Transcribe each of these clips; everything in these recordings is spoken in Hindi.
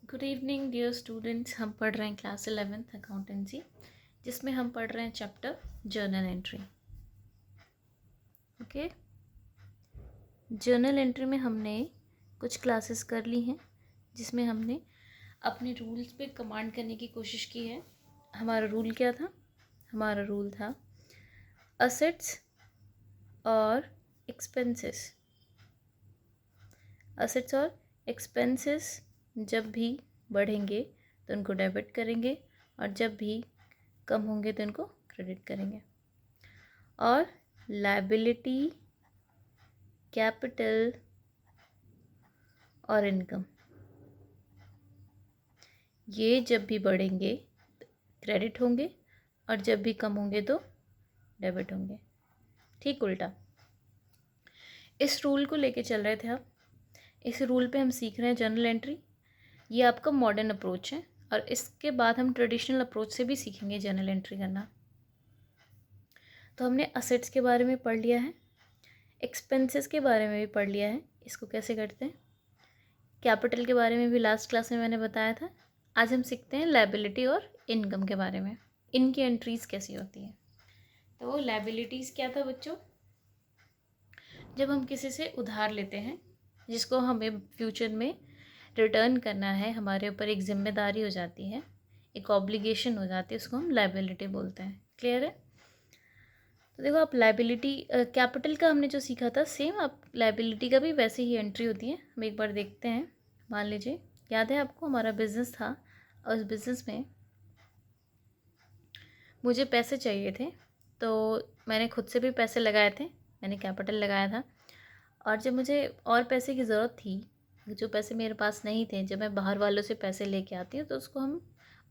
Good evening dear students. हम पढ़ रहे हैं क्लास 11th अकाउंटेंसी, जिसमें हम पढ़ रहे हैं chapter journal entry. Okay, journal entry में हमने कुछ क्लासेस कर ली हैं, जिसमें हमने अपने रूल्स पे कमांड करने की कोशिश की है। हमारा रूल क्या था? हमारा रूल था असेट्स और एक्सपेंसेस। असेट्स और एक्सपेंसेस जब भी बढ़ेंगे तो उनको डेबिट करेंगे, और जब भी कम होंगे तो इनको क्रेडिट करेंगे। और लायबिलिटी, कैपिटल और इनकम, ये जब भी बढ़ेंगे क्रेडिट होंगे, और जब भी कम होंगे तो डेबिट होंगे। ठीक उल्टा इस रूल को लेके चल रहे थे आप। इस रूल पे हम सीख रहे हैं जर्नल एंट्री। ये आपका मॉडर्न अप्रोच है, और इसके बाद हम ट्रेडिशनल अप्रोच से भी सीखेंगे जर्नल एंट्री करना। तो हमने असेट्स के बारे में पढ़ लिया है, एक्सपेंसेस के बारे में भी पढ़ लिया है, इसको कैसे करते हैं। कैपिटल के बारे में भी लास्ट क्लास में मैंने बताया था। आज हम सीखते हैं लायबिलिटी और इनकम के बारे में, इनकी एंट्रीज कैसी होती हैं। तो लायबिलिटीज़ क्या था बच्चों? जब हम किसी से उधार लेते हैं जिसको हमें फ्यूचर में रिटर्न करना है, हमारे ऊपर एक जिम्मेदारी हो जाती है, एक ऑब्लिगेशन हो जाती है, उसको हम लायबिलिटी बोलते हैं। क्लियर है? तो देखो, आप लायबिलिटी कैपिटल का हमने जो सीखा था, सेम आप लायबिलिटी का भी वैसे ही एंट्री होती है। हम एक बार देखते हैं। मान लीजिए, याद है आपको, हमारा बिजनेस था और उस बिज़नेस में मुझे पैसे चाहिए थे, तो मैंने खुद से भी पैसे लगाए थे, मैंने कैपिटल लगाया था। और जब मुझे और पैसे की ज़रूरत थी, जो पैसे मेरे पास नहीं थे, जब मैं बाहर वालों से पैसे लेके आती हूँ तो उसको हम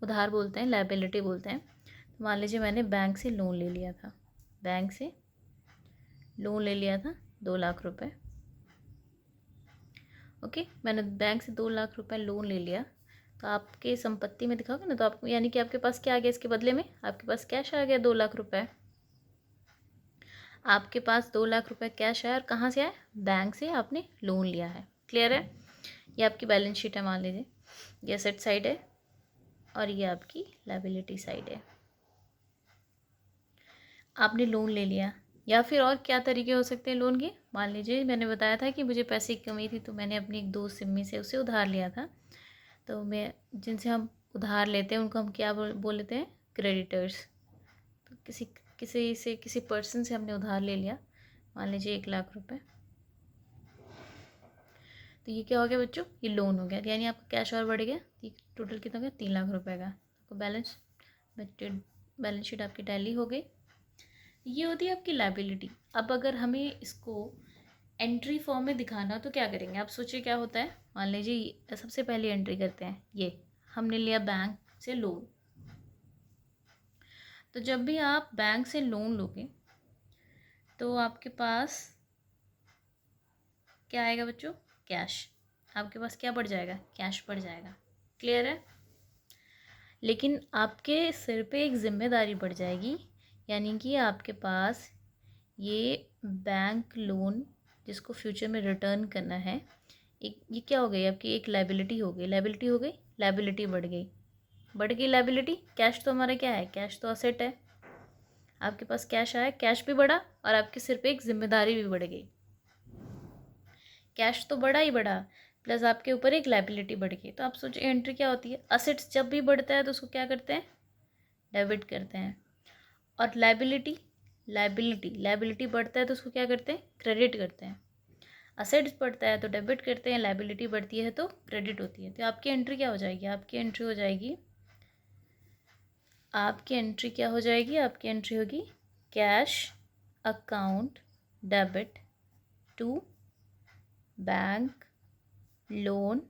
उधार बोलते हैं, लायबिलिटी बोलते हैं। तो मान लीजिए मैंने बैंक से लोन ले लिया था, बैंक से लोन ले लिया था 2 लाख रुपए। ओके, मैंने बैंक से 2 लाख रुपए लोन ले लिया, तो आपके संपत्ति में दिखाओगे ना, तो आप यानी कि आपके पास क्या आ गया इसके बदले में? आपके पास कैश आ गया 2 लाख रुपए। आपके पास 2 लाख रुपए कैश है, और कहाँ से आया? बैंक से आपने लोन लिया है। क्लियर है? ये आपकी बैलेंस शीट है, मान लीजिए ये एसेट साइड है और ये आपकी लायबिलिटी साइड है। आपने लोन ले लिया, या फिर और क्या तरीके हो सकते हैं लोन के? मान लीजिए मैंने बताया था कि मुझे पैसे की कमी थी, तो मैंने अपनी एक दोस्त सिम्मी से उसे उधार लिया था। तो मैं जिनसे हम उधार लेते हैं उनको हम क्या बोल लेते हैं? क्रेडिटर्स। तो किसी पर्सन से हमने उधार ले लिया, मान लीजिए 1 लाख रुपए। तो ये क्या हो गया बच्चों? ये लोन हो गया, यानी आपका कैश और बढ़ गया। टोटल कितना हो गया? 3 लाख रुपए का। तो बैलेंस शीट आपकी टैली हो गई। ये होती है आपकी लायबिलिटी। अब अगर हमें इसको एंट्री फॉर्म में दिखाना हो तो क्या करेंगे? आप सोचिए क्या होता है। मान लीजिए सबसे पहले एंट्री करते हैं, ये हमने लिया बैंक से लोन। तो जब भी आप बैंक से लोन लोगे तो आपके पास क्या आएगा बच्चों? कैश। आपके पास क्या बढ़ जाएगा? कैश बढ़ जाएगा। क्लियर है? लेकिन आपके सिर पे एक जिम्मेदारी बढ़ जाएगी, यानी कि आपके पास ये बैंक लोन जिसको फ्यूचर में रिटर्न करना है, एक ये क्या हो गई? आपकी एक लायबिलिटी हो गई। लायबिलिटी हो गई, लायबिलिटी बढ़ गई, बढ़ गई लायबिलिटी। कैश तो हमारा क्या है? कैश तो असेट है। आपके पास कैश आया, कैश भी बढ़ा, और आपके सिर पे एक जिम्मेदारी भी बढ़ गई। कैश तो बढ़ा ही बढ़ा, प्लस आपके ऊपर एक लायबिलिटी बढ़ गई। तो आप सोचिए एंट्री क्या होती है? असेट्स जब भी बढ़ता है तो उसको क्या करते हैं? डेबिट करते हैं। और लायबिलिटी लायबिलिटी बढ़ता है तो उसको क्या करते हैं? क्रेडिट करते हैं। असेट्स बढ़ता है तो डेबिट करते हैं, लायबिलिटी बढ़ती है तो क्रेडिट होती है। तो आपकी एंट्री क्या हो जाएगी? आपकी एंट्री हो जाएगी, आपकी एंट्री क्या हो जाएगी? आपकी एंट्री होगी cash account debit to bank loan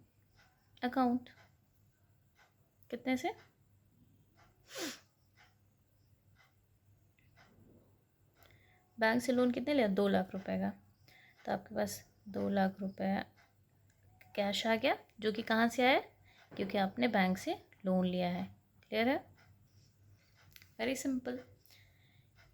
account. कितने से? बैंक से लोन कितने लिया? 2 लाख रुपए का। तो आपके पास 2 लाख रुपए कैश आ गया, जो कि कहाँ से आया? क्योंकि आपने बैंक से लोन लिया है। क्लियर है? Very simple.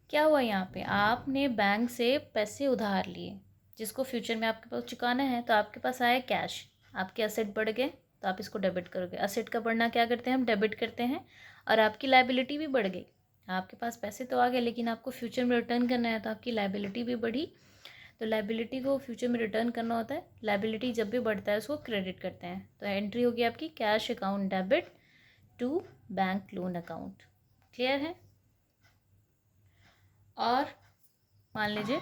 क्या हुआ यहाँ पे? आपने बैंक से पैसे उधार लिए जिसको फ्यूचर में आपके पास चुकाना है, तो आपके पास आया कैश, आपके एसेट बढ़ गए, तो आप इसको डेबिट करोगे। असेट का बढ़ना क्या करते हैं हम, डेबिट करते हैं, और आपकी लायबिलिटी भी बढ़ गई। आपके पास पैसे तो आ गए लेकिन आपको फ्यूचर में रिटर्न करना है, तो आपकी लायबिलिटी भी बढ़ी। तो लायबिलिटी को फ्यूचर में रिटर्न करना होता है। लायबिलिटी जब भी बढ़ता है उसको क्रेडिट करते हैं। तो एंट्री होगी आपकी cash account debit to bank loan account. Clear है? और मान लीजिए,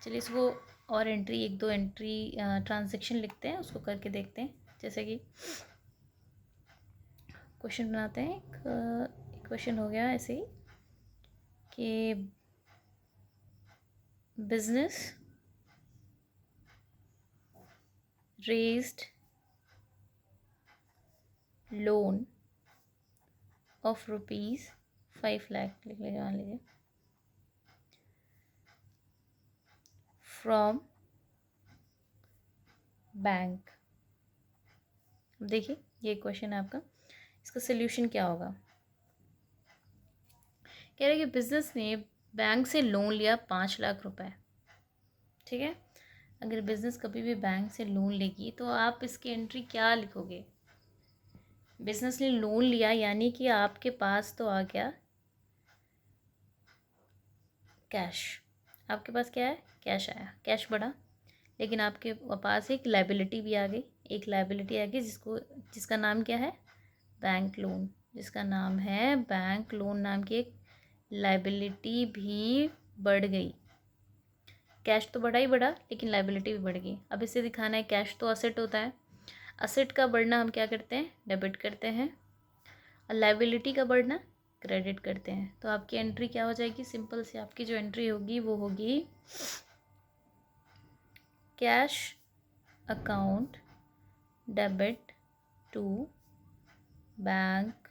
चलिए इसको और एंट्री, एक दो एंट्री ट्रांजैक्शन लिखते हैं, उसको करके देखते हैं। जैसे कि क्वेश्चन बनाते हैं। एक क्वेश्चन हो गया ऐसे ही कि business raised loan of ₹5 lakh लिख लीजिए, मान लीजिए, फ्रॉम बैंक। देखिए ये क्वेश्चन है आपका, इसका सोल्यूशन क्या होगा। कह रहे हैं कि बिजनेस ने बैंक से लोन लिया 5 लाख रुपए। ठीक है, अगर बिजनेस कभी भी बैंक से लोन लेगी तो आप इसकी एंट्री क्या लिखोगे। बिजनेस ने लोन लिया यानी कि आपके पास तो आ गया कैश। आपके पास क्या है, कैश आया, कैश बढ़ा, लेकिन आपके पास एक लायबिलिटी भी आ गई। एक लायबिलिटी आ गई जिसका नाम क्या है, बैंक लोन। जिसका नाम है बैंक लोन नाम की एक लायबिलिटी भी बढ़ गई। कैश तो बढ़ा ही बढ़ा, लेकिन लायबिलिटी भी बढ़ गई। अब इसे दिखाना है, कैश तो असेट होता है, असेट का बढ़ना हम क्या करते हैं, डेबिट करते हैं, और लायबिलिटी का बढ़ना क्रेडिट करते हैं। तो आपकी एंट्री क्या हो जाएगी, सिंपल से आपकी जो एंट्री होगी वो होगी cash account debit to bank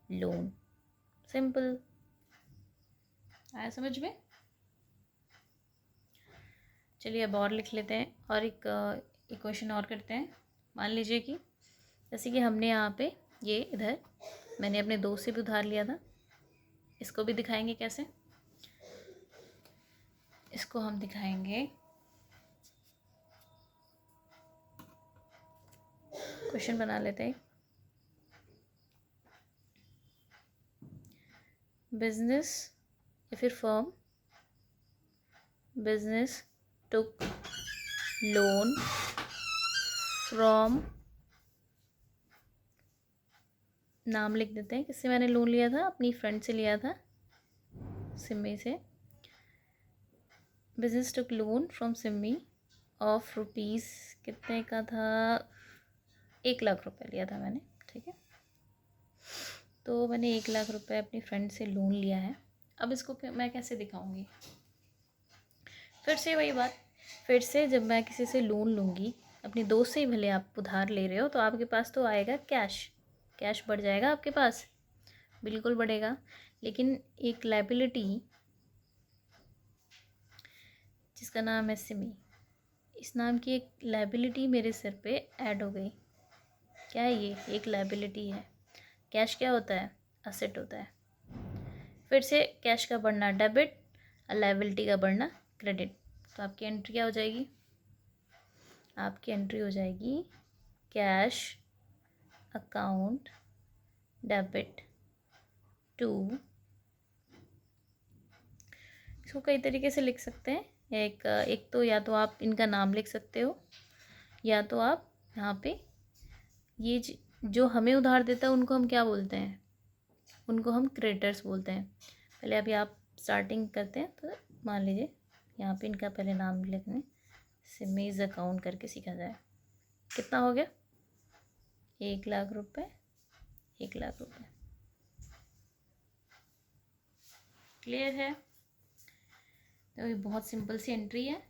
loan. Simple, आया समझ में? चलिए अब और लिख लेते हैं, और एक क्वेश्चन और करते हैं। मान लीजिए कि जैसे कि हमने यहाँ पे ये इधर मैंने अपने दोस्त से भी उधार लिया था, इसको भी दिखाएंगे कैसे। इसको हम दिखाएंगे, क्वेश्चन बना लेते हैं। बिजनेस या फिर firm, business took loan from, नाम लिख देते हैं किससे मैंने लोन लिया था, अपनी फ्रेंड से लिया था, सिम्मी से। Business took loan from Simmi of rupees, कितने का था, 1 लाख रुपए लिया था मैंने। ठीक है, तो मैंने 1 लाख रुपए अपनी फ्रेंड से लोन लिया है। अब इसको मैं कैसे दिखाऊंगी, फिर से वही बात, फिर से जब मैं किसी से लोन लूँगी, अपने दोस्त से ही भले आप उधार ले रहे हो, तो आपके पास तो आएगा कैश, कैश बढ़ जाएगा आपके पास, बिल्कुल बढ़ेगा। लेकिन एक लायबिलिटी जिसका नाम है सिमी, इस नाम की एक लायबिलिटी मेरे सिर पे ऐड हो गई। क्या है ये, एक लायबिलिटी है। कैश क्या होता है, असेट होता है। फिर से कैश का बढ़ना डेबिट और लायबिलिटी का बढ़ना क्रेडिट। तो आपकी एंट्री क्या हो जाएगी, आपकी एंट्री हो जाएगी कैश अकाउंट डेबिट टू, इसको कई तरीके से लिख सकते हैं। एक तो या तो आप इनका नाम लिख सकते हो, या तो आप यहाँ पे ये जो हमें उधार देता है उनको हम क्या बोलते हैं, उनको हम क्रेडिटर्स बोलते हैं। पहले अभी आप स्टार्टिंग करते हैं, तो मान लीजिए यहाँ पे इनका पहले नाम लिखने, सिमीज अकाउंट करके सीखा जाए। कितना हो गया, 1 लाख रुपए, 1 लाख रुपए। क्लियर है? तो ये बहुत सिंपल सी एंट्री है।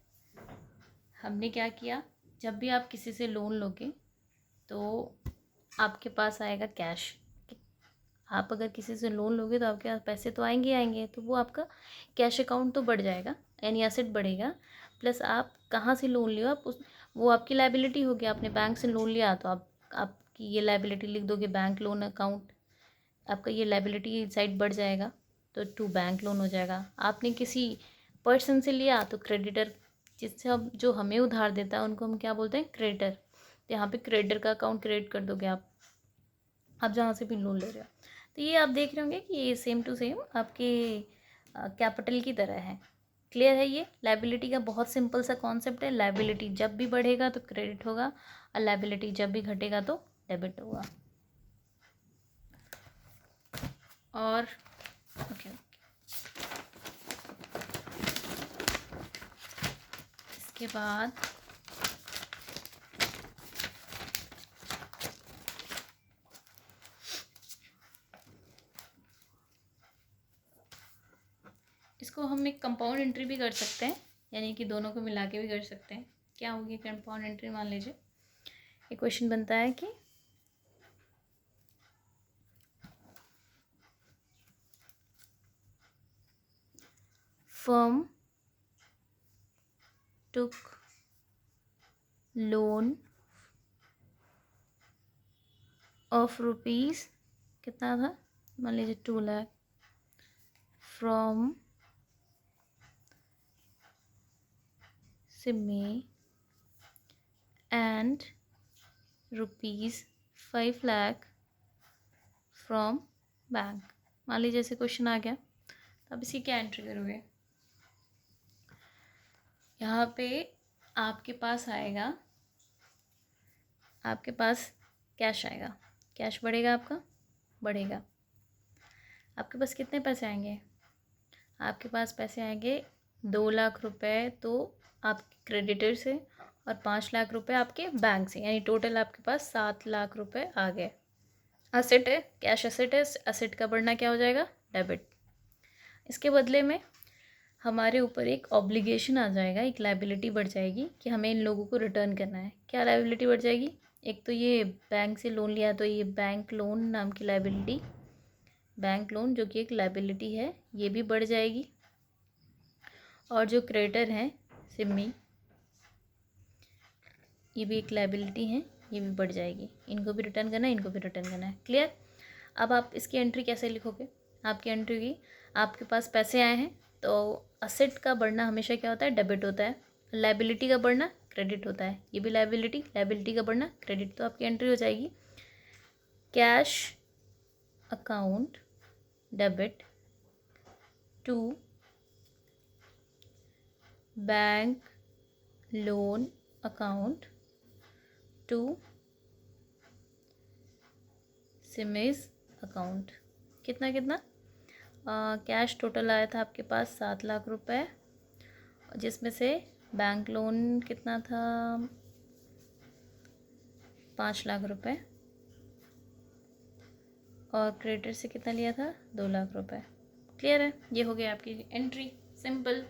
हमने क्या किया, जब भी आप किसी से लोन लोगे तो आपके पास आएगा कैश। आप अगर किसी से लोन लोगे तो आपके पास पैसे तो आएंगे आएंगे, तो वो आपका कैश अकाउंट तो बढ़ जाएगा, यानी एसेट बढ़ेगा। प्लस आप कहाँ से लोन लियो, आप वो आपकी लायबिलिटी होगी। आपने बैंक से लोन लिया तो आपकी ये लायबिलिटी लिख दोगे बैंक लोन अकाउंट, आपका ये लायबिलिटी साइड बढ़ जाएगा, तो टू बैंक लोन हो जाएगा। आपने किसी पर्सन से लिया तो क्रेडिटर, जिससे अब जो हमें उधार देता है उनको हम क्या बोलते हैं, क्रेडिटर। तो यहाँ पे क्रेडिटर का अकाउंट क्रिएट कर दोगे आप जहाँ से भी लोन ले रहे हो। तो ये आप देख रहे होंगे कि ये सेम टू सेम आपके कैपिटल की तरह है। क्लियर है? ये लायबिलिटी का बहुत सिंपल सा कॉन्सेप्ट है। लायबिलिटी जब भी बढ़ेगा तो क्रेडिट होगा और लायबिलिटी जब भी घटेगा तो डेबिट होगा। और ओके, इसके बाद इसको हम एक कंपाउंड एंट्री भी कर सकते हैं, यानी कि दोनों को मिला के भी कर सकते हैं। क्या होगी कंपाउंड एंट्री? मान लीजिए एक क्वेश्चन बनता है कि firm took loan of rupees कितना था, मान लीजिए 2 lakh from Simi and rupees 5 lakh from bank. मान लीजिए ऐसे क्वेश्चन आ गया, तो अब इसकी क्या एंट्री करोगे? यहाँ पे आपके पास आएगा, आपके पास कैश आएगा। कैश बढ़ेगा, आपका बढ़ेगा। आपके पास कितने पैसे आएंगे? आपके पास पैसे आएंगे 2 लाख रुपए तो आपके क्रेडिटर से और 5 लाख रुपए आपके बैंक से, यानी टोटल आपके पास 7 लाख रुपए आ गए। असेट है, कैश असेट है। असेट का बढ़ना क्या हो जाएगा? डेबिट। इसके बदले में हमारे ऊपर एक ऑब्लिगेशन आ जाएगा, एक लायबिलिटी बढ़ जाएगी कि हमें इन लोगों को रिटर्न करना है। क्या लायबिलिटी बढ़ जाएगी? एक तो ये बैंक से लोन लिया तो ये बैंक लोन नाम की लायबिलिटी, बैंक लोन जो कि एक लायबिलिटी है, ये भी बढ़ जाएगी। और जो क्रेडिटर हैं सिमी, ये भी एक लायबिलिटी है, ये भी बढ़ जाएगी। इनको भी रिटर्न करना है, इनको भी रिटर्न करना है। क्लियर? अब आप इसकी एंट्री कैसे लिखोगे? आपकी एंट्री की, आपके पास पैसे आए हैं तो असेट का बढ़ना हमेशा क्या होता है? डेबिट होता है। लायबिलिटी का बढ़ना क्रेडिट होता है। ये भी लायबिलिटी, लायबिलिटी का बढ़ना क्रेडिट। तो आपकी एंट्री हो जाएगी cash account debit to bank loan account to सिमेज अकाउंट। कितना कितना? कैश टोटल आया था आपके पास 7 लाख रुपए, जिसमें से बैंक लोन कितना था? 5 लाख रुपए। और क्रेडिटर से कितना लिया था? 2 लाख रुपए। क्लियर है? ये हो गया आपकी एंट्री, सिंपल।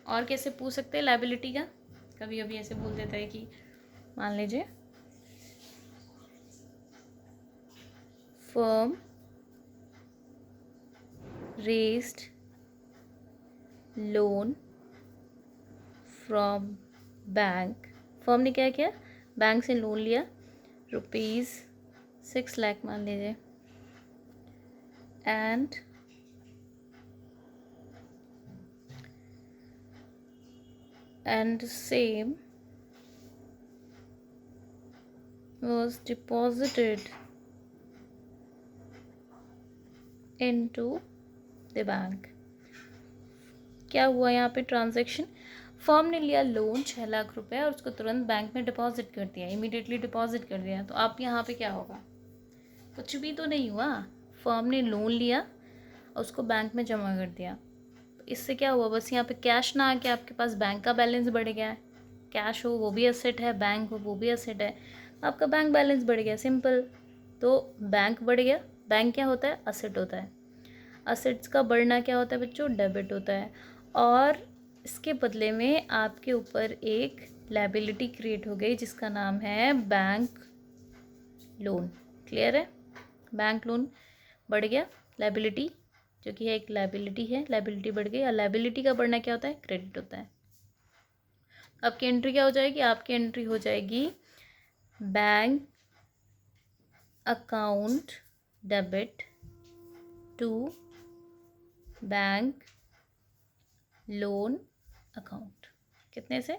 और कैसे पूछ सकते हैं लायबिलिटी का? कभी कभी ऐसे बोल देता है कि मान लीजिए firm raised loan from bank. Firm ने क्या किया? बैंक से लोन लिया ₹6 लाख मान लीजिए, and same was deposited into the bank। क्या हुआ यहाँ पे? ट्रांजैक्शन, फर्म ने लिया लोन 6 लाख रुपए और उसको तुरंत बैंक में डिपॉजिट कर दिया, इमीडिएटली डिपॉजिट कर दिया। तो आप यहाँ पे क्या होगा? कुछ भी तो नहीं हुआ। फर्म ने लोन लिया और उसको बैंक में जमा कर दिया। तो इससे क्या हुआ? बस यहाँ पे कैश ना आके आपके पास बैंक का बैलेंस बढ़ गया है। कैश हो वो भी एसेट है, बैंक हो वो भी एसेट है, आपका बैंक बैलेंस बढ़ गया, सिंपल। तो बैंक बढ़ गया। बैंक क्या होता है? असेट होता है। असेट्स का बढ़ना क्या होता है बच्चों? डेबिट होता है। और इसके बदले में आपके ऊपर एक लायबिलिटी क्रिएट हो गई जिसका नाम है बैंक लोन। क्लियर है? बैंक लोन बढ़ गया, लायबिलिटी जो कि है एक लायबिलिटी है, लायबिलिटी बढ़ गई। और लायबिलिटी का बढ़ना क्या होता है? क्रेडिट होता है। आपकी एंट्री क्या हो जाएगी? आपकी एंट्री हो जाएगी bank account debit to bank loan account. कितने से?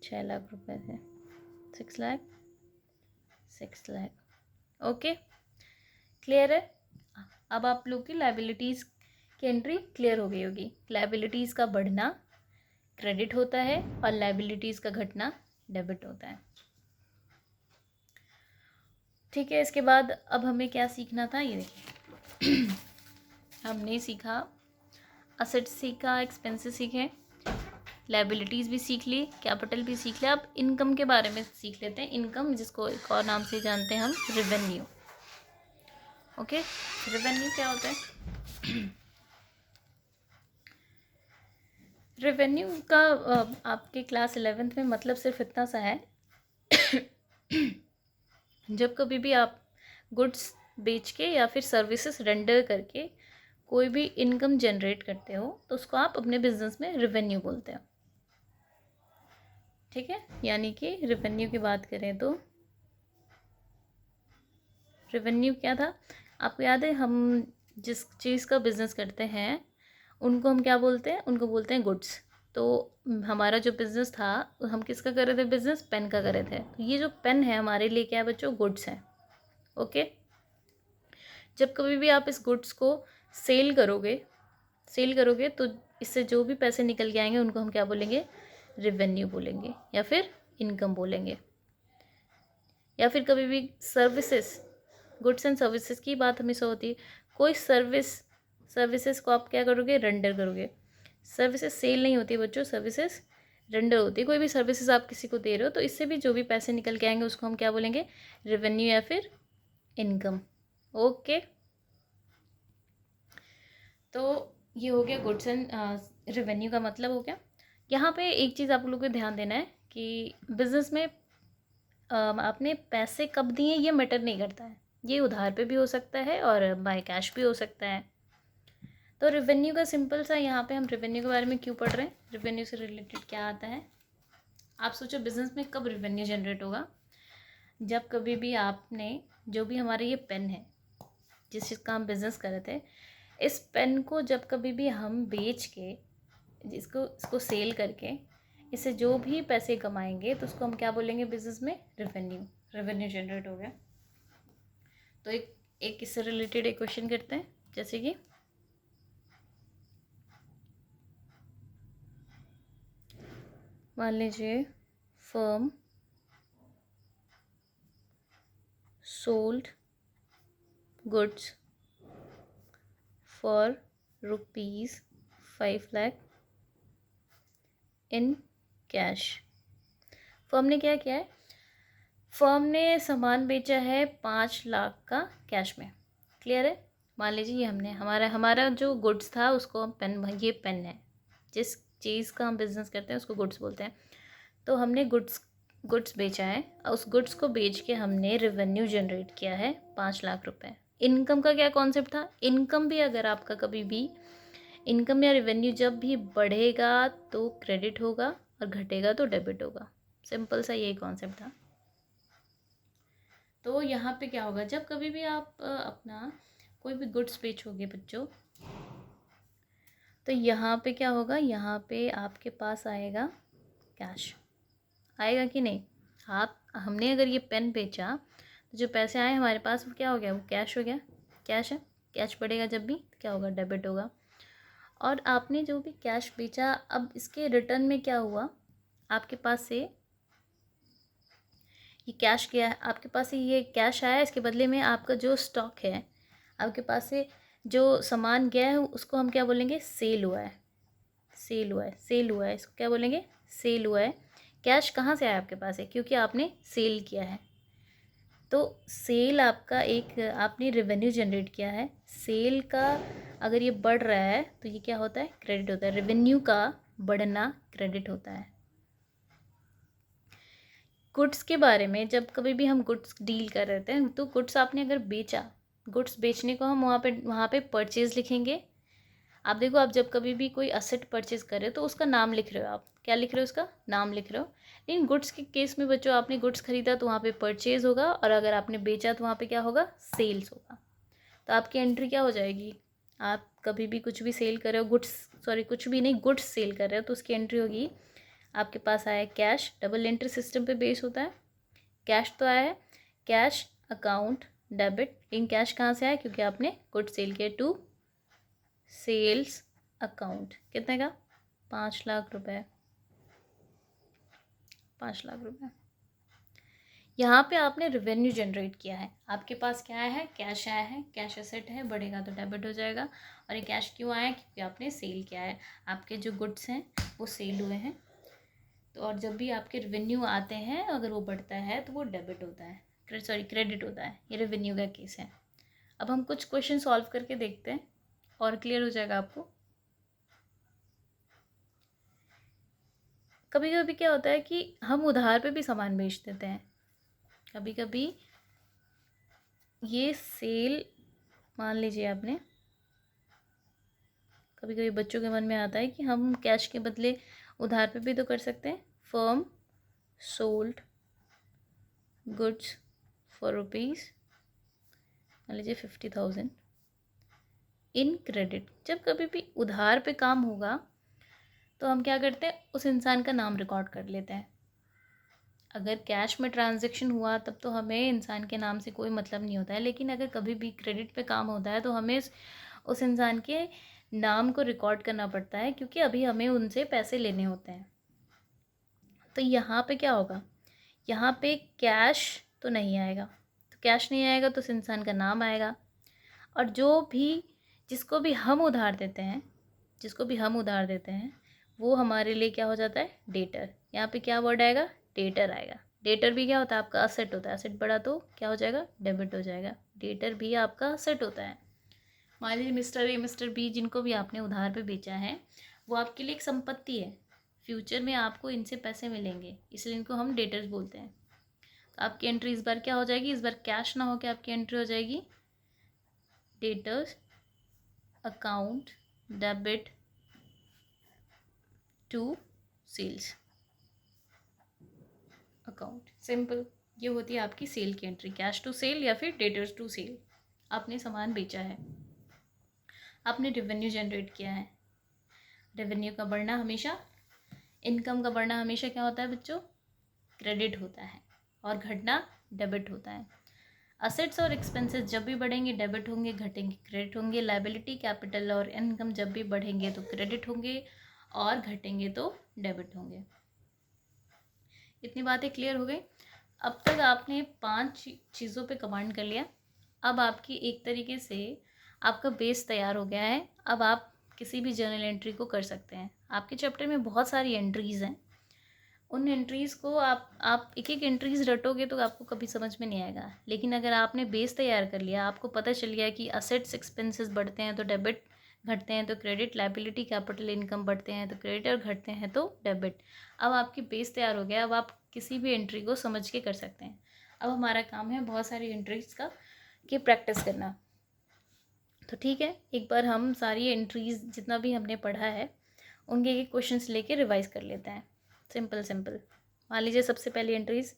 6 लाख रुपए थे, 6 लाख। ओके, क्लियर है। अब आप लोग की लायबिलिटीज़ की एंट्री क्लियर हो गई होगी। लायबिलिटीज़ का बढ़ना क्रेडिट होता है और लायबिलिटीज़ का घटना डेबिट होता है। ठीक है, इसके बाद अब हमें क्या सीखना था, ये देखिए हमने सीखा असेट्स सीखा, एक्सपेंसेस सीखे, लायबिलिटीज़ भी सीख ली, कैपिटल भी सीख लिया। अब इनकम के बारे में सीख लेते हैं। इनकम, जिसको एक और नाम से जानते हैं हम रेवेन्यू। ओके, रेवेन्यू क्या होता है? रेवेन्यू का आपके क्लास 11th में मतलब सिर्फ इतना सा है जब कभी भी आप गुड्स बेच के या फिर सर्विसेज रेंडर करके कोई भी इनकम जनरेट करते हो तो उसको आप अपने बिजनेस में रेवेन्यू बोलते हो। ठीक है, यानी कि रेवेन्यू की बात करें तो रेवेन्यू क्या था आपको याद है? हम जिस चीज़ का बिज़नेस करते हैं उनको हम क्या बोलते हैं? उनको बोलते हैं गुड्स। तो हमारा जो बिज़नेस था, हम किसका कर रहे थे बिज़नेस? पेन का कर रहे थे। तो ये जो पेन है हमारे लिए क्या है बच्चों? गुड्स है। ओके, जब कभी भी आप इस गुड्स को सेल करोगे तो इससे जो भी पैसे निकल के आएंगे उनको हम क्या बोलेंगे? रेवेन्यू बोलेंगे या फिर इनकम बोलेंगे। या फिर कभी भी सर्विसेज, गुड्स एंड सर्विसेज की बात हमेशा होती है। कोई सर्विसेज को आप क्या करोगे? रेंडर करोगे। सर्विसेज सेल नहीं होती बच्चों, सर्विसेज रेंडर होती है। कोई भी सर्विसेज आप किसी को दे रहे हो तो इससे भी जो भी पैसे निकल के आएंगे उसको हम क्या बोलेंगे? रेवेन्यू या फिर इनकम। ओके, तो ये हो गया गुड्स एंड रेवेन्यू का मतलब हो गया। यहाँ पे एक चीज़ आप लोगों को ध्यान देना है कि बिजनेस में आपने पैसे कब दिए ये मैटर नहीं करता है। ये उधार पे भी हो सकता है और बाय कैश भी हो सकता है। तो रेवेन्यू का सिंपल सा, यहाँ पे हम रेवेन्यू के बारे में क्यों पढ़ रहे हैं, रेवेन्यू से रिलेटेड क्या आता है। आप सोचो बिजनेस में कब रेवेन्यू जनरेट होगा? जब कभी भी आपने, जो भी हमारे ये पेन है जिस चीज़ का हम बिज़नेस कर रहे थे, इस पेन को जब कभी भी हम बेच के इसको सेल करके इससे जो भी पैसे कमाएंगे तो उसको हम क्या बोलेंगे बिजनेस में? रेवेन्यू जनरेट हो गया। तो एक इससे रिलेटेड एक क्वेश्चन करते हैं, जैसे कि मान लीजिए firm sold goods for ₹5 lakh in cash. Firm ने क्या किया है? फर्म ने सामान बेचा है 5 लाख का कैश में। क्लियर है? मान लीजिए ये हमने हमारा जो गुड्स था उसको हम ये पेन है, जिस चीज़ का हम बिज़नेस करते हैं उसको गुड्स बोलते हैं। तो हमने गुड्स बेचा है, उस गुड्स को बेच के हमने रेवेन्यू जनरेट किया है 5 लाख रुपए। इनकम का क्या कॉन्सेप्ट था? इनकम भी अगर आपका कभी भी इनकम या रेवेन्यू जब भी बढ़ेगा तो क्रेडिट होगा और घटेगा तो डेबिट होगा। सिंपल सा यही कॉन्सेप्ट था। तो यहाँ पे क्या होगा, जब कभी भी आप अपना कोई भी गुड्स बेचोगे बच्चों, तो यहाँ पे क्या होगा? यहाँ पे आपके पास आएगा कैश। आएगा कि नहीं? हमने अगर ये पेन बेचा तो जो पैसे आए हमारे पास वो क्या हो गया? वो कैश हो गया। कैश है, कैश बढ़ेगा जब भी तो क्या होगा? डेबिट होगा। और आपने जो भी कैश बेचा, अब इसके रिटर्न में क्या हुआ? आपके पास से ये कैश गया, आपके पास से ये कैश आया, इसके बदले में आपका जो स्टॉक है, आपके पास से जो सामान गया है उसको हम क्या बोलेंगे? सेल हुआ है। इसको क्या बोलेंगे? सेल हुआ है। कैश कहाँ से आया आपके पास है? क्योंकि आपने सेल किया है। तो सेल आपका आपने रेवेन्यू जनरेट किया है। सेल का अगर ये बढ़ रहा है तो ये क्या होता है? क्रेडिट होता है। रेवेन्यू का बढ़ना क्रेडिट होता है। गुड्स के बारे में, जब कभी भी हम गुड्स डील कर रहे थे तो गुड्स आपने अगर बेचा, गुड्स बेचने को हम वहाँ पे परचेज़ लिखेंगे। आप देखो, आप जब कभी भी कोई असेट परचेज़ कर रहे हो तो उसका नाम लिख रहे हो। आप क्या लिख रहे हो? उसका नाम लिख रहे हो। लेकिन गुड्स के केस में बच्चों, आपने गुड्स खरीदा तो वहाँ पे परचेज़ होगा और अगर आपने बेचा तो वहाँ पे क्या होगा? सेल्स होगा। तो आपकी एंट्री क्या हो जाएगी? आप कभी भी कुछ भी सेल कर रहे हो, कुछ भी नहीं, गुड्स सेल कर रहे हो तो उसकी एंट्री होगी आपके पास आया कैश, डबल एंट्री सिस्टम पे बेस होता है। कैश तो आया है, cash account debit. In cash कहाँ से आया, क्योंकि आपने गुड सेल किया टू सेल्स अकाउंट। कितने का, 5 लाख रुपए, 5 लाख रुपए। यहाँ पे आपने रेवेन्यू जनरेट किया है, आपके पास क्या आया है, कैश आया है, कैश एसेट है, बढ़ेगा तो डेबिट हो जाएगा। और ये कैश क्यों आया, क्योंकि आपने सेल किया है, आपके जो गुड्स हैं वो सेल हुए हैं। तो और जब भी आपके रेवेन्यू आते हैं अगर वो बढ़ता है तो वो डेबिट होता है, क्रेडिट होता है। ये रेवेन्यू का केस है। अब हम कुछ क्वेश्चन सॉल्व करके देखते हैं और क्लियर हो जाएगा आपको। कभी कभी क्या होता है कि हम उधार पे भी सामान बेच देते हैं। कभी कभी ये सेल, मान लीजिए आपने, कभी कभी बच्चों के मन में आता है कि हम कैश के बदले उधार पे भी तो कर सकते हैं। Firm sold goods for rupees, मान लीजिए 50,000 इन क्रेडिट। जब कभी भी उधार पे काम होगा तो हम क्या करते हैं, उस इंसान का नाम रिकॉर्ड कर लेते हैं। अगर कैश में ट्रांजैक्शन हुआ तब तो हमें इंसान के नाम से कोई मतलब नहीं होता है, लेकिन अगर कभी भी क्रेडिट पे काम होता है तो हमें उस इंसान के नाम को रिकॉर्ड करना पड़ता है, क्योंकि अभी हमें उनसे पैसे लेने होते हैं। तो यहाँ पे क्या होगा, यहाँ पे कैश तो नहीं आएगा, तो कैश नहीं आएगा तो उस इंसान का नाम आएगा। और जिसको भी हम उधार देते हैं, वो हमारे लिए क्या हो जाता है, डेटर। यहाँ पे क्या वर्ड आएगा, डेटर आएगा। डेटर भी क्या होता है, आपका असेट होता है। असेट बढ़ा तो क्या हो जाएगा, डेबिट हो जाएगा। डेटर भी आपका असेट होता है। मान लीजिए मिस्टर ए मिस्टर बी, जिनको भी आपने उधार पे बेचा है, वो आपके लिए एक संपत्ति है। फ्यूचर में आपको इनसे पैसे मिलेंगे, इसलिए इनको हम डेटर्स बोलते हैं। तो आपकी एंट्री इस बार क्या हो जाएगी, इस बार कैश ना होकर आपकी एंट्री हो जाएगी debtors account debit to sales account. Simple, ये होती है आपकी सेल की एंट्री, कैश टू सेल या फिर डेटर्स टू सेल। आपने सामान बेचा है, आपने रेवेन्यू जनरेट किया है। रेवेन्यू का बढ़ना हमेशा, इनकम का बढ़ना हमेशा क्या होता है बच्चों, क्रेडिट होता है, और घटना डेबिट होता है। असेट्स और एक्सपेंसेस जब भी बढ़ेंगे डेबिट होंगे, घटेंगे क्रेडिट होंगे। लायबिलिटी, कैपिटल और इनकम जब भी बढ़ेंगे तो क्रेडिट होंगे, और घटेंगे तो डेबिट होंगे। इतनी बातें क्लियर हो गई। अब तक आपने 5 चीज़ों पे कमांड कर लिया। अब आपकी एक तरीके से आपका बेस तैयार हो गया है। अब आप किसी भी जर्नल एंट्री को कर सकते हैं। आपके चैप्टर में बहुत सारी एंट्रीज़ हैं, उन एंट्रीज़ को आप एक एक एंट्रीज़ रटोगे तो आपको कभी समझ में नहीं आएगा। लेकिन अगर आपने बेस तैयार कर लिया, आपको पता चल गया कि असेट्स एक्सपेंसेस बढ़ते हैं तो डेबिट, घटते हैं तो क्रेडिट, लायबिलिटी कैपिटल इनकम बढ़ते हैं तो क्रेडिट, और घटते हैं तो डेबिट। अब आपकी बेस तैयार हो गया, अब आप किसी भी एंट्री को समझ के कर सकते हैं। अब हमारा काम है बहुत सारी एंट्रीज़ की प्रैक्टिस करना। तो ठीक है, एक बार हम सारी एंट्रीज़ जितना भी हमने पढ़ा है उनके एक क्वेश्चंस लेके रिवाइज कर लेते हैं। सिंपल। मान लीजिए सबसे पहली एंट्रीज़,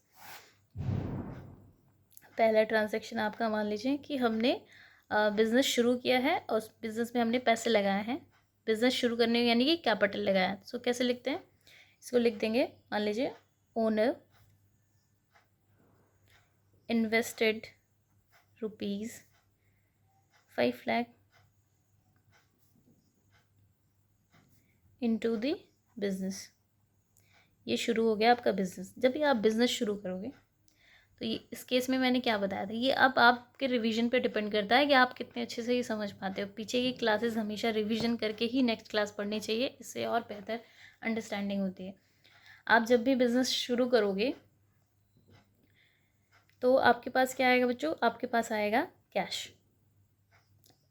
पहला ट्रांजैक्शन आपका, मान लीजिए कि हमने बिज़नेस शुरू किया है और उस बिज़नेस में हमने पैसे लगाए हैं। बिज़नेस शुरू करने यानी कि कैपिटल लगाया है। सो कैसे लिखते हैं, इसको लिख देंगे, मान लीजिए owner invested ₹5 lakh into the business. ये शुरू हो गया आपका बिज़नेस। जब भी आप बिज़नेस शुरू करोगे तो ये, इस केस में मैंने क्या बताया था, ये अब आपके रिवीजन पे डिपेंड करता है कि आप कितने अच्छे से ये समझ पाते हो। पीछे की क्लासेस हमेशा रिवीजन करके ही नेक्स्ट क्लास पढ़नी चाहिए, इससे और बेहतर अंडरस्टैंडिंग होती है। आप जब भी बिज़नेस शुरू करोगे तो आपके पास क्या आएगा बच्चों, आपके पास आएगा कैश।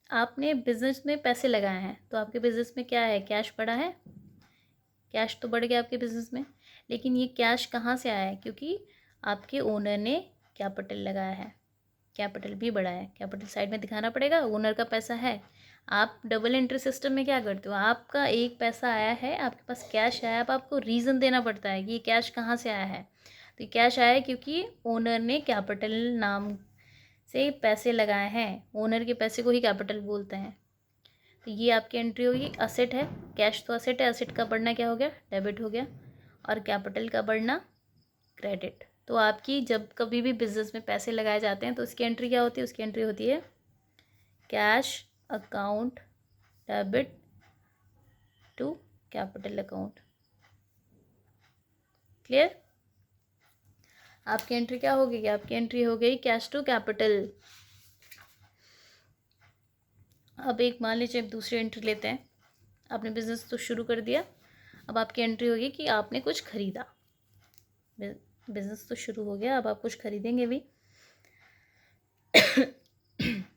आपने बिज़नेस में पैसे लगाए हैं तो आपके बिज़नेस में क्या है, कैश बढ़ा है, कैश तो बढ़ गया आपके बिज़नेस में। लेकिन ये कैश कहाँ से आया है, क्योंकि आपके ओनर ने कैपिटल लगाया है, कैपिटल भी बढ़ा है। कैपिटल साइड में दिखाना पड़ेगा, ओनर का पैसा है। आप डबल एंट्री सिस्टम में क्या करते हो, आपका एक पैसा आया है, आपके पास कैश आया है, अब आपको रीज़न देना पड़ता है कि ये कैश कहाँ से आया है। तो ये कैश आया है क्योंकि ओनर ने कैपिटल नाम से पैसे लगाए हैं। ओनर के पैसे को ही कैपिटल बोलते हैं। तो ये आपकी एंट्री होगी। असेट है, कैश तो असेट है, असेट का बढ़ना क्या हो गया, डेबिट हो गया। और कैपिटल का बढ़ना क्रेडिट। तो आपकी जब कभी भी बिजनेस में पैसे लगाए जाते हैं तो उसकी एंट्री क्या होती है? उसकी एंट्री होती है cash account debit to capital account. Clear? आपकी एंट्री क्या हो गई? आपकी एंट्री हो गई कैश टू कैपिटल। अब एक मान लीजिए दूसरी एंट्री लेते हैं। आपने बिजनेस तो शुरू कर दिया, अब आपकी एंट्री होगी कि आपने कुछ खरीदा। बिजनेस तो शुरू हो गया, अब आप कुछ खरीदेंगे भी।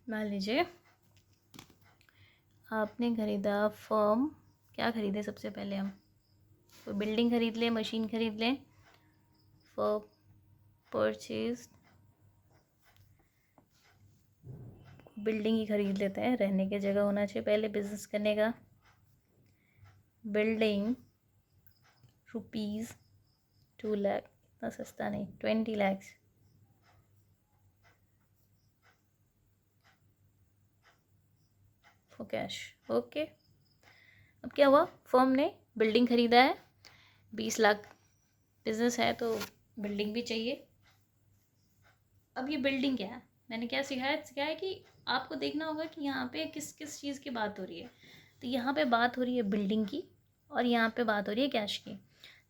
मान लीजिए आपने खरीदा फर्म। क्या खरीदे सबसे पहले? हम कोई बिल्डिंग खरीद लें, मशीन खरीद लें। फॉर परचेज बिल्डिंग ही खरीद लेते हैं, रहने की जगह होना चाहिए पहले बिजनेस करने का। बिल्डिंग ₹2 लाख, इतना सस्ता नहीं, 20 लाख फॉर कैश। ओके, अब क्या हुआ? फर्म ने बिल्डिंग खरीदा है, 20 लाख बिजनेस है तो बिल्डिंग भी चाहिए। अब ये बिल्डिंग क्या है? मैंने क्या सिखाया है कि आपको देखना होगा कि यहाँ पे किस किस चीज़ की बात हो रही है। तो यहाँ पे बात हो रही है बिल्डिंग की और यहाँ पे बात हो रही है कैश की।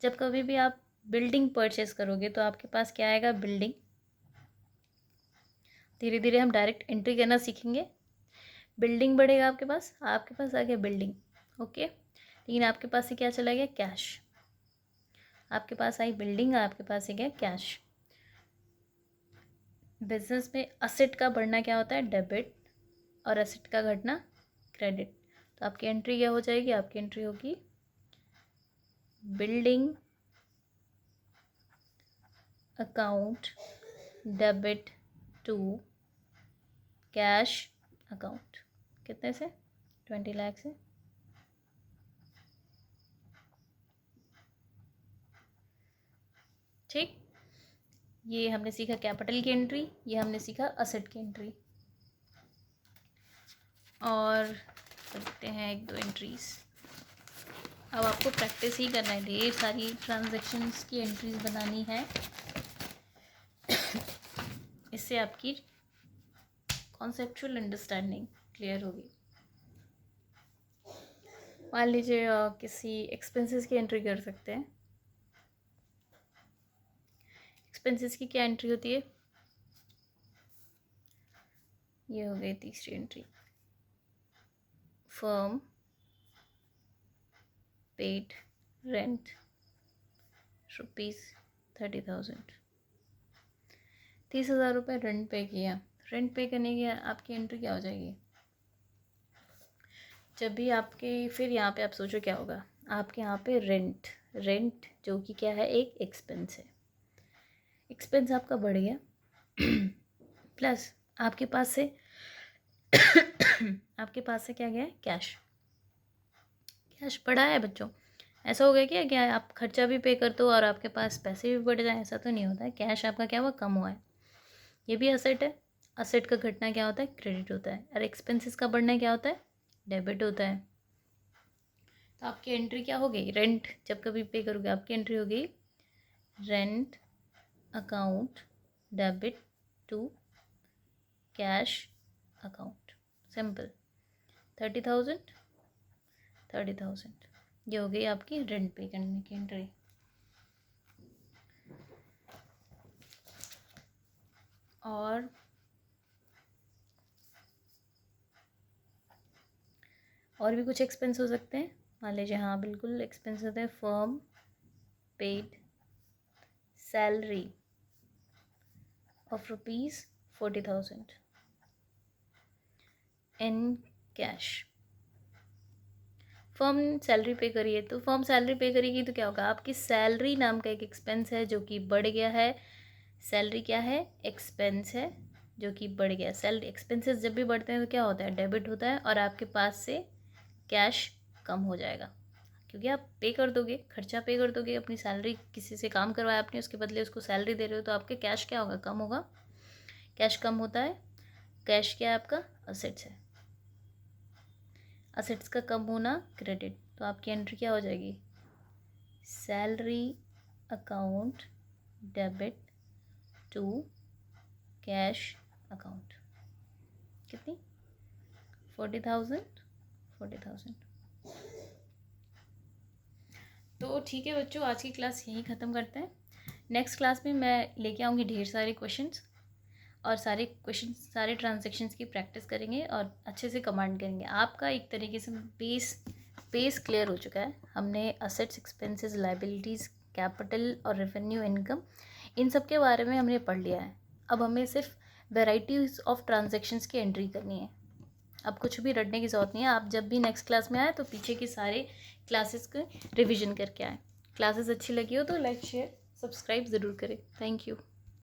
जब कभी भी आप बिल्डिंग परचेस करोगे तो आपके पास क्या आएगा? बिल्डिंग। धीरे धीरे हम डायरेक्ट एंट्री करना सीखेंगे। बिल्डिंग बढ़ेगा आपके पास आ गया बिल्डिंग। ओके, लेकिन आपके पास से क्या चला गया? कैश। आपके पास आई बिल्डिंग, आपके पास से गया कैश। बिजनेस में असेट का बढ़ना क्या होता है? डेबिट, और असेट का घटना क्रेडिट। तो आपकी एंट्री क्या हो जाएगी? आपकी एंट्री होगी building account debit to cash account. कितने से? 20 लाख से। ठीक, ये हमने सीखा कैपिटल की एंट्री, ये हमने सीखा असेट की एंट्री। और करते हैं एक दो एंट्रीज। अब आपको प्रैक्टिस ही करना है, ढेर सारी ट्रांजैक्शंस की एंट्रीज बनानी है। इससे आपकी कॉन्सेप्चुअल अंडरस्टैंडिंग क्लियर होगी। मान लीजिए किसी एक्सपेंसेस की एंट्री कर सकते हैं। एक्सपेंसेस की क्या एंट्री होती है? ये हो गई तीसरी एंट्री। Firm paid rent ₹30,000। 30,000 रुपये रेंट पे किया। रेंट पे करने की आपकी एंट्री क्या हो जाएगी? जब भी आपके, फिर यहाँ पे आप सोचो क्या होगा? आपके यहाँ पे रेंट जो कि क्या है? एक एक्सपेंस है। एक्सपेंस आपका बढ़ गया प्लस आपके पास से आपके पास से क्या गया? कैश। कैश बढ़ा है बच्चों। ऐसा हो गया क्या आप खर्चा भी पे कर दो और आपके पास पैसे भी बढ़ जाए? ऐसा तो नहीं होता है। कैश आपका क्या हुआ? कम हुआ है। ये भी असेट है। असेट का घटना क्या होता है? क्रेडिट होता है। और एक्सपेंसेस का बढ़ना क्या होता है? डेबिट होता है। तो आपकी एंट्री क्या हो गई? रेंट जब कभी पे करोगे आपकी एंट्री हो गई rent account debit to cash account. Simple. 30,000 ये हो गई आपकी रेंट पे करने की एंट्री। और भी कुछ एक्सपेंस हो सकते हैं। मान लीजिए, हाँ बिल्कुल एक्सपेंस होते हैं। Firm paid salary of ₹40,000 in cash. Firm salary पे करिए, तो फर्म सैलरी पे करेगी तो क्या होगा? आपकी सैलरी नाम का एक एक्सपेंस है जो कि बढ़ गया है। सैलरी क्या है? एक्सपेंस है जो कि बढ़ गया। सैलरी एक्सपेंसेस जब भी बढ़ते हैं तो क्या होता है? डेबिट होता है और आपके पास से कैश कम हो जाएगा, क्योंकि आप पे कर दोगे, खर्चा पे कर दोगे। अपनी सैलरी, किसी से काम करवाया आपने, उसके बदले उसको सैलरी दे रहे हो, तो आपके कैश क्या होगा? कम होगा। कैश कम होता है। कैश क्या है आपका? असेट्स है। असेट्स का कम होना क्रेडिट। तो आपकी एंट्री क्या हो जाएगी? Salary account debit to cash account. कितनी? 40,000। तो ठीक है बच्चों, आज की क्लास यहीं ख़त्म करते हैं। नेक्स्ट क्लास में मैं लेके आऊँगी ढेर सारे क्वेश्चंस, और सारे ट्रांजैक्शंस की प्रैक्टिस करेंगे और अच्छे से कमांड करेंगे। आपका एक तरीके से बेस क्लियर हो चुका है। हमने असेट्स, एक्सपेंसेस, लाइबिलिटीज़, कैपिटल और रेवेन्यू, इनकम, इन सब के बारे में हमने पढ़ लिया है। अब हमें सिर्फ वेराइटीज़ ऑफ ट्रांजैक्शंस की एंट्री करनी है। अब कुछ भी रटने की ज़रूरत नहीं है। आप जब भी नेक्स्ट क्लास में आए तो पीछे की सारे क्लासेस के रिविज़न करके आए। क्लासेस अच्छी लगी हो तो लाइक, शेयर, सब्सक्राइब ज़रूर करें। Thank you.